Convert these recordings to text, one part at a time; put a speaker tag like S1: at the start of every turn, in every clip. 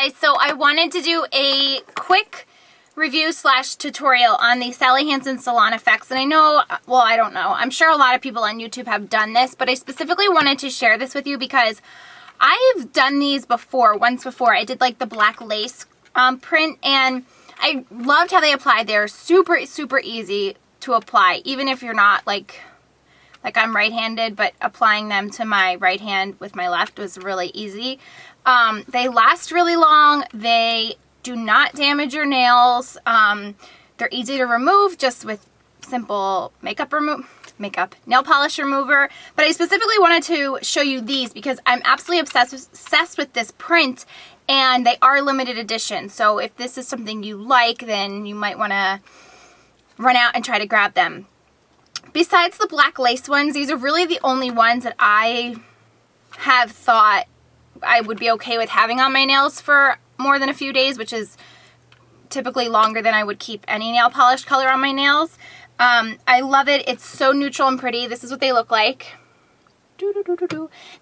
S1: Guys, so I wanted to do a quick review slash tutorial on the Sally Hansen Salon effects. And I know, well, I don't know. I'm sure a lot of people on YouTube have done this, but I specifically wanted to share this with you because I've done these before, once before. I did like the black lace print, and I loved how they applied. They're super, super easy to apply, even if you're not like I'm right-handed, but applying them to my right hand with my left was really easy. They last really long. They do not damage your nails. They're easy to remove just with simple nail polish remover. But I specifically wanted to show you these because I'm absolutely obsessed with this print, and they are limited edition. So if this is something you like, then you might want to run out and try to grab them. Besides the black lace ones, these are really the only ones that I have thought I would be okay with having on my nails for more than a few days, which is typically longer than I would keep any nail polish color on my nails. I love it. It's so neutral and pretty. This is what they look like.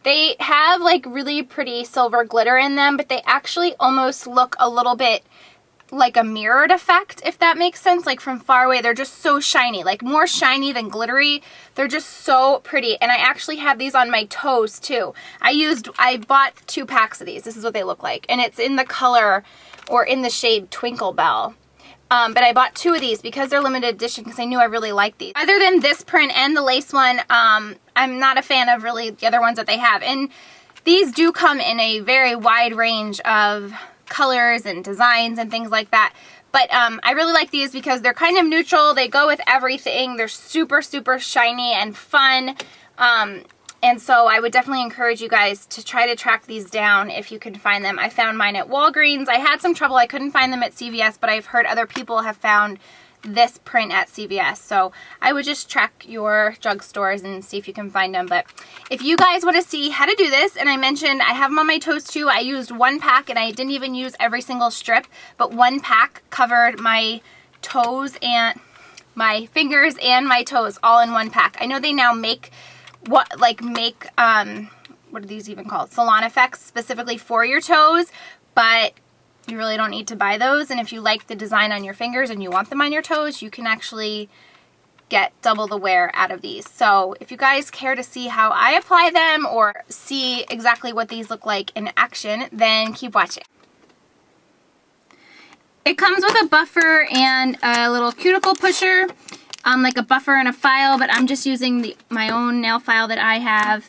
S1: They have like really pretty silver glitter in them, but they actually almost look a little bit like a mirrored effect, if that makes sense. Like from far away, they're just so shiny, like more shiny than glittery. They're just so pretty. And I actually have these on my toes too. I bought 2 packs of these. This is what they look like. And it's in the color or in the shade Twinkle Bell. But I bought 2 of these because they're limited edition because I knew I really liked these. Other than this print and the lace one, I'm not a fan of really the other ones that they have. And these do come in a very wide range of colors and designs and things like that, but I really like these because they're kind of neutral. They go with everything. They're super, super shiny and fun, and so I would definitely encourage you guys to try to track these down if you can find them. I found mine at Walgreens. I had some trouble. I couldn't find them at CVS, but I've heard other people have found this print at CVS, so I would just track your drugstores and see if you can find them. But if you guys want to see how to do this, and I mentioned I have them on my toes too. I used 1 pack, and I didn't even use every single strip, but 1 pack covered my toes and my fingers and my toes all in 1 pack. I know they now make what are these even called? Salon effects specifically for your toes, but you really don't need to buy those. And if you like the design on your fingers and you want them on your toes, you can actually get double the wear out of these. So if you guys care to see how I apply them or see exactly what these look like in action, then keep watching. It comes with a buffer and a little cuticle pusher, like a buffer and a file, but I'm just using my own nail file that I have.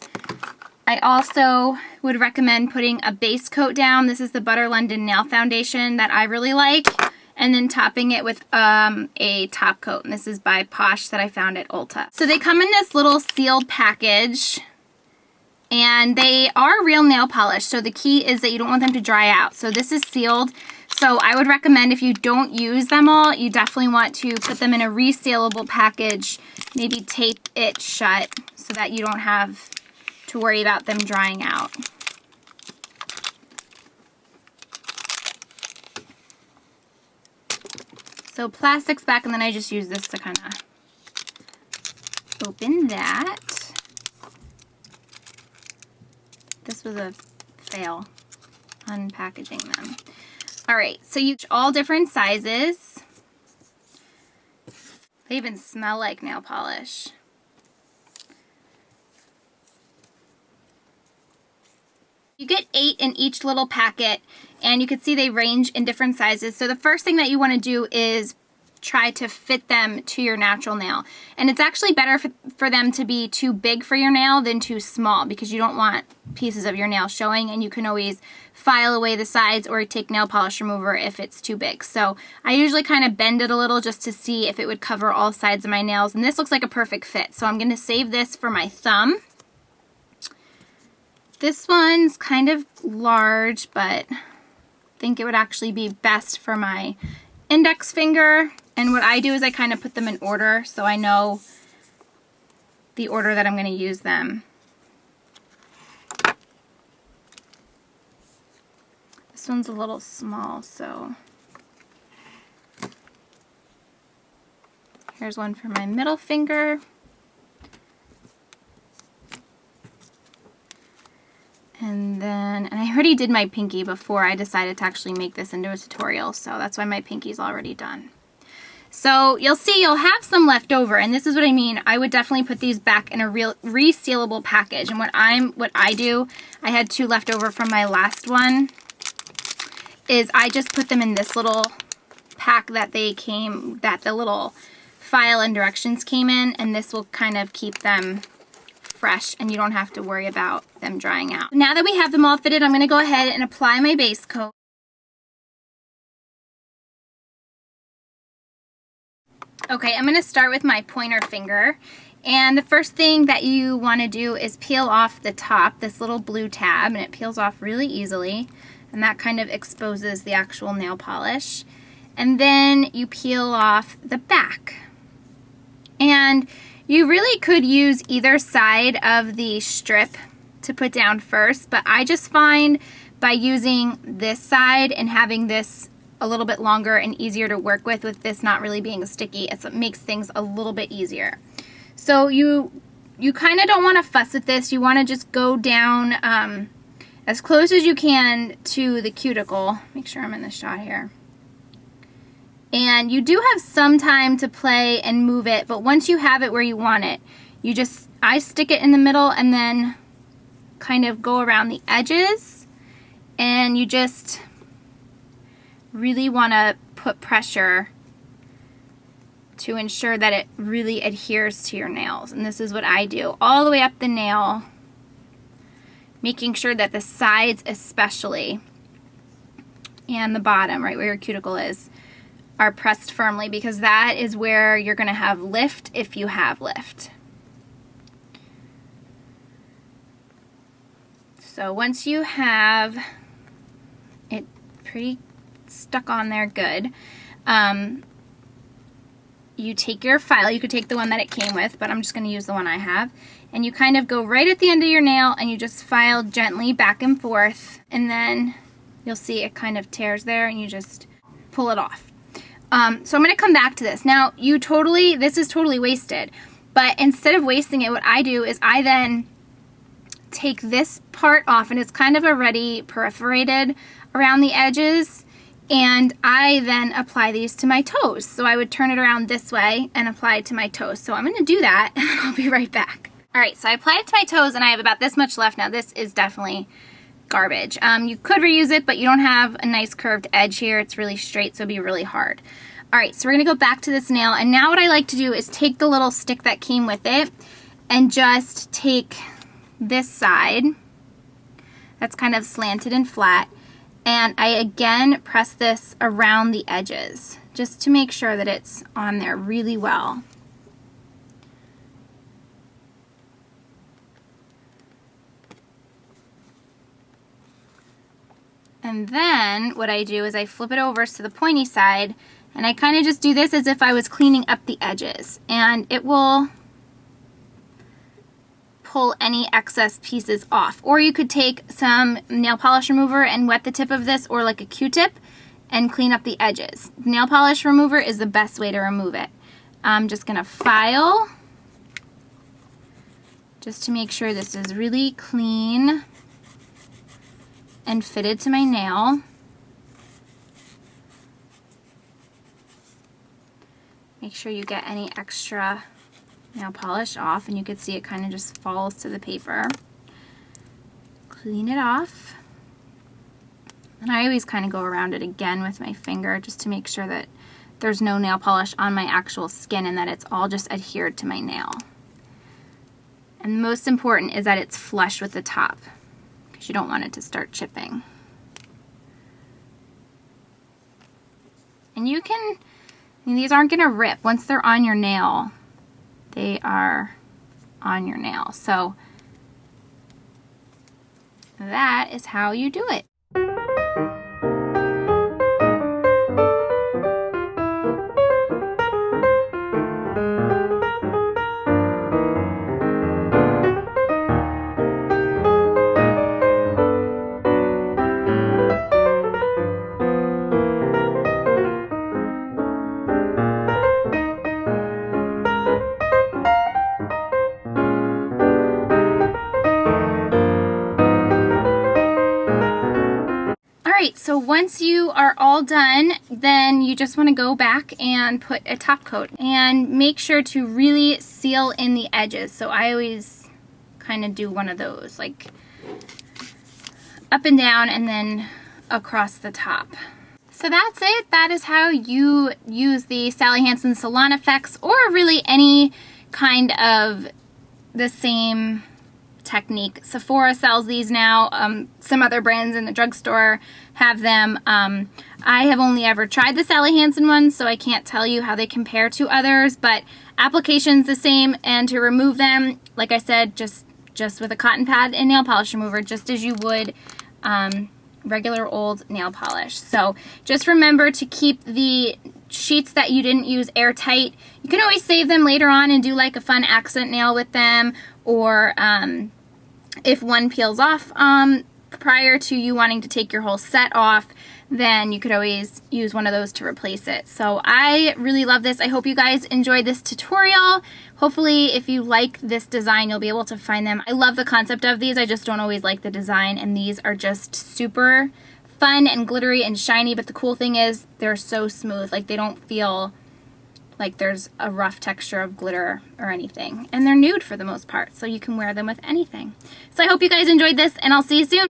S1: I also would recommend putting a base coat down. This is the Butter London Nail Foundation that I really like. And then topping it with a top coat. And this is by Posh that I found at Ulta. So they come in this little sealed package. And they are real nail polish. So the key is that you don't want them to dry out. So this is sealed. So I would recommend if you don't use them all, you definitely want to put them in a resealable package. Maybe tape it shut so that you don't have to worry about them drying out. So plastic's back, and then I just use this to kind of open that. This was a fail, unpackaging them. Alright, so you all different sizes. They even smell like nail polish. You get 8 in each little packet, and you can see they range in different sizes. So the first thing that you want to do is try to fit them to your natural nail. And it's actually better for them to be too big for your nail than too small, because you don't want pieces of your nail showing, and you can always file away the sides or take nail polish remover if it's too big. So I usually kind of bend it a little just to see if it would cover all sides of my nails, and this looks like a perfect fit. So I'm going to save this for my thumb. This one's kind of large, but I think it would actually be best for my index finger. And what I do is I kind of put them in order so I know the order that I'm going to use them. This one's a little small, so here's one for my middle finger. And And I already did my pinky before I decided to actually make this into a tutorial, so that's why my pinky's already done. So you'll see you'll have some left over, and this is what I mean. I would definitely put these back in a real resealable package. And what I do, I had 2 left over from my last one, is I just put them in this little pack that the little file and directions came in, and this will kind of keep them fresh and you don't have to worry about them drying out. Now that we have them all fitted, I'm going to go ahead and apply my base coat. Okay, I'm going to start with my pointer finger, and the first thing that you want to do is peel off the top, this little blue tab, and it peels off really easily, and that kind of exposes the actual nail polish. And then you peel off the back. And you really could use either side of the strip to put down first, but I just find by using this side and having this a little bit longer and easier to work with this not really being sticky, it makes things a little bit easier. So you kind of don't want to fuss with this. You want to just go down as close as you can to the cuticle. Make sure I'm in the shot here. And you do have some time to play and move it, but once you have it where you want it, I stick it in the middle and then kind of go around the edges, and you just really want to put pressure to ensure that it really adheres to your nails. And this is what I do all the way up the nail, making sure that the sides especially and the bottom, right where your cuticle is, are pressed firmly, because that is where you're going to have lift if you have lift. So once you have it pretty stuck on there good, you take your file. You could take the one that it came with, but I'm just going to use the one I have. And you kind of go right at the end of your nail and you just file gently back and forth, and then you'll see it kind of tears there and you just pull it off. So I'm going to come back to this. Now, this is totally wasted, but instead of wasting it, what I do is I then take this part off, and it's kind of already perforated around the edges, and I then apply these to my toes. So I would turn it around this way and apply it to my toes. So I'm going to do that, and I'll be right back. All right, so I applied it to my toes, and I have about this much left. Now, this is definitely garbage. You could reuse it, but you don't have a nice curved edge here. It's really straight, so it'd be really hard. All right, so we're gonna go back to this nail, and now what I like to do is take the little stick that came with it and just take this side that's kind of slanted and flat, and I again press this around the edges just to make sure that it's on there really well. And then what I do is I flip it over to the pointy side, and I kind of just do this as if I was cleaning up the edges, and it will pull any excess pieces off. Or you could take some nail polish remover and wet the tip of this, or like a Q-tip, and clean up the edges. Nail polish remover is the best way to remove it. I'm just gonna file just to make sure this is really clean and fitted to my nail. Make sure you get any extra nail polish off, and you can see it kind of just falls to the paper. Clean it off. And I always kind of go around it again with my finger just to make sure that there's no nail polish on my actual skin and that it's all just adhered to my nail. And most important is that it's flush with the top, because you don't want it to start chipping. And these aren't going to rip. Once they're on your nail, they are on your nail. So that is how you do it. Alright, so once you are all done, then you just want to go back and put a top coat. And make sure to really seal in the edges. So I always kind of do one of those, like up and down and then across the top. So that's it. That is how you use the Sally Hansen Salon effects, or really any kind of the same technique. Sephora sells these now. Some other brands in the drugstore have them. I have only ever tried the Sally Hansen ones, so I can't tell you how they compare to others, but application's the same, and to remove them, like I said, just with a cotton pad and nail polish remover, just as you would regular old nail polish. So just remember to keep the sheets that you didn't use airtight. You can always save them later on and do like a fun accent nail with them, or if one peels off prior to you wanting to take your whole set off, then you could always use one of those to replace it. So I really love this. I hope you guys enjoyed this tutorial. Hopefully if you like this design, you'll be able to find them. I love the concept of these. I just don't always like the design, and these are just super fun and glittery and shiny, but the cool thing is they're so smooth. Like, they don't feel like there's a rough texture of glitter or anything. And they're nude for the most part, so you can wear them with anything. So I hope you guys enjoyed this, and I'll see you soon.